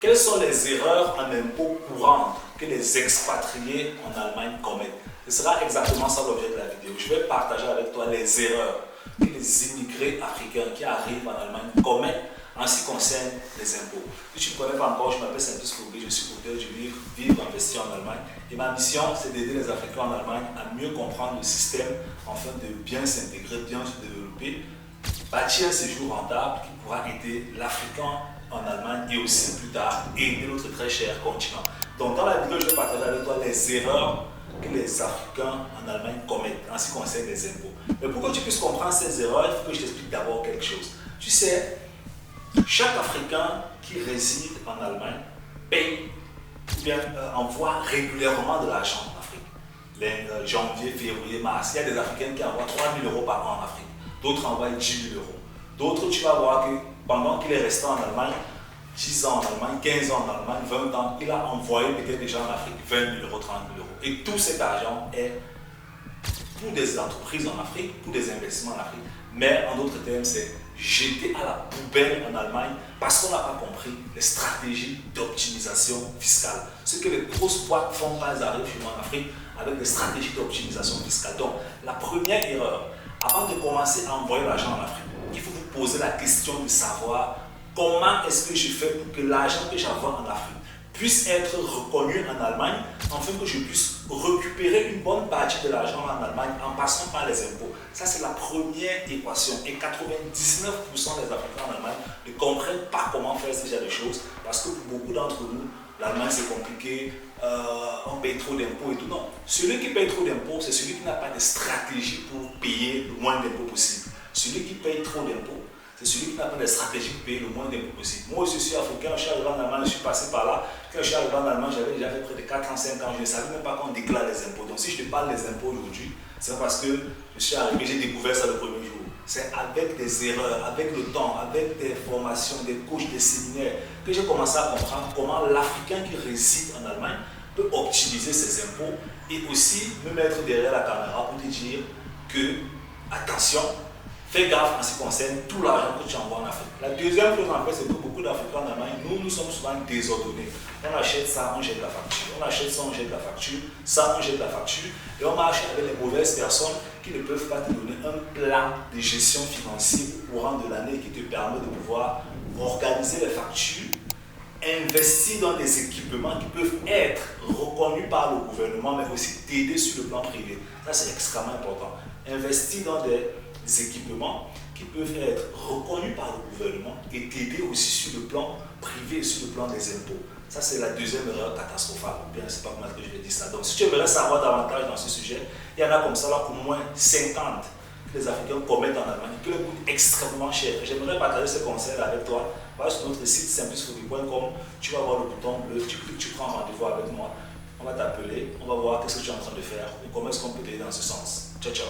Quelles sont les erreurs en impôts courantes que les expatriés en Allemagne commettent? Ce sera exactement ça l'objet de la vidéo. Je vais partager avec toi les erreurs que les immigrés africains qui arrivent en Allemagne commettent en ce qui concerne les impôts. Si tu ne me connais pas encore, je m'appelle Simplice Fourgué, je suis auteur du livre Vivre, investir en Allemagne. Et ma mission, c'est d'aider les Africains en Allemagne à mieux comprendre le système afin de bien s'intégrer, bien se développer, bâtir un séjour rentable qui pourra aider l'Africain en Allemagne et aussi plus tard aider notre très cher continent. Donc dans la vidéo, je vais partager avec toi les erreurs que les Africains en Allemagne commettent en ce qui concerne les impôts. Mais pour que tu puisses comprendre ces erreurs, il faut que je t'explique d'abord quelque chose. Tu sais, chaque Africain qui réside en Allemagne paye ou bien envoie régulièrement de l'argent en Afrique. Les janvier, février, mars, il y a des Africains qui envoient 3 000 euros par an en Afrique. D'autres envoient 10 000 euros. D'autres, tu vas voir que pendant qu'il est resté en Allemagne, 10 ans en Allemagne, 15 ans en Allemagne, 20 ans, il a envoyé peut-être déjà en Afrique 20 000 euros, 30 000 euros. Et tout cet argent est pour des entreprises en Afrique, pour des investissements en Afrique. Mais en d'autres termes, c'est jeté à la poubelle en Allemagne parce qu'on n'a pas compris les stratégies d'optimisation fiscale. Ce que les grosses boîtes font quand elles arrivent chez nous en Afrique avec des stratégies d'optimisation fiscale. Donc, la première erreur, avant de commencer à envoyer l'argent en Afrique, il faut vous poser la question de savoir comment est-ce que je fais pour que l'argent que j'envoie en Afrique puisse être reconnu en Allemagne, afin que je puisse récupérer une bonne partie de l'argent en Allemagne en passant par les impôts. Ça, c'est la première équation. Et 99% des Africains en Allemagne ne comprennent pas comment faire ce genre de choses, parce que pour beaucoup d'entre nous, l'Allemagne c'est compliqué, on paye trop d'impôts et tout. Non, celui qui paye trop d'impôts, c'est celui qui n'a pas de stratégie pour payer le moins d'impôts possible. Celui qui paye trop d'impôts, c'est celui qui n'a pas de stratégie pour payer le moins d'impôts possible. Moi aussi, je suis africain, je suis arrivé en Allemagne, je suis passé par là. Quand je suis arrivé en Allemagne, j'avais déjà fait près de 4 ans, 5 ans, je ne savais même pas qu'on déclare les impôts. Donc si je te parle des impôts aujourd'hui, c'est parce que je suis arrivé, j'ai découvert ça le premier jour. C'est avec des erreurs, avec le temps, avec des formations, des coachs, des séminaires, que j'ai commencé à comprendre comment l'Africain qui réside en Allemagne peut optimiser ses impôts et aussi me mettre derrière la caméra pour te dire que, attention, fais gaffe en ce qui concerne tout l'argent que tu envoies en Afrique. La deuxième chose en fait, c'est que beaucoup d'Africains en Allemagne, nous sommes souvent désordonnés. On achète ça, on jette la facture. On achète ça, on jette la facture. Ça, on jette la facture. Et on marche avec les mauvaises personnes qui ne peuvent pas te donner un plan de gestion financière au courant de l'année qui te permet de pouvoir organiser les factures, investir dans des équipements qui peuvent être reconnus par le gouvernement, mais aussi t'aider sur le plan privé. Ça, c'est extrêmement important. Investir dans des équipements qui peuvent être reconnus par le gouvernement et t'aider aussi sur le plan privé et sur le plan des impôts. Ça, c'est la deuxième erreur catastrophale. Bien, c'est pas comment que je vais dire ça. Donc, si tu aimerais savoir davantage dans ce sujet, il y en a comme ça là au moins 50 que les Africains commettent en Allemagne, qui leur coûtent extrêmement cher. J'aimerais partager ce conseil avec toi. Va sur notre site simplicefougué.com, tu vas voir le bouton bleu, tu cliques, tu prends rendez-vous avec moi. On va t'appeler, on va voir qu'est-ce que tu es en train de faire et comment est-ce qu'on peut t'aider dans ce sens. Ciao, ciao.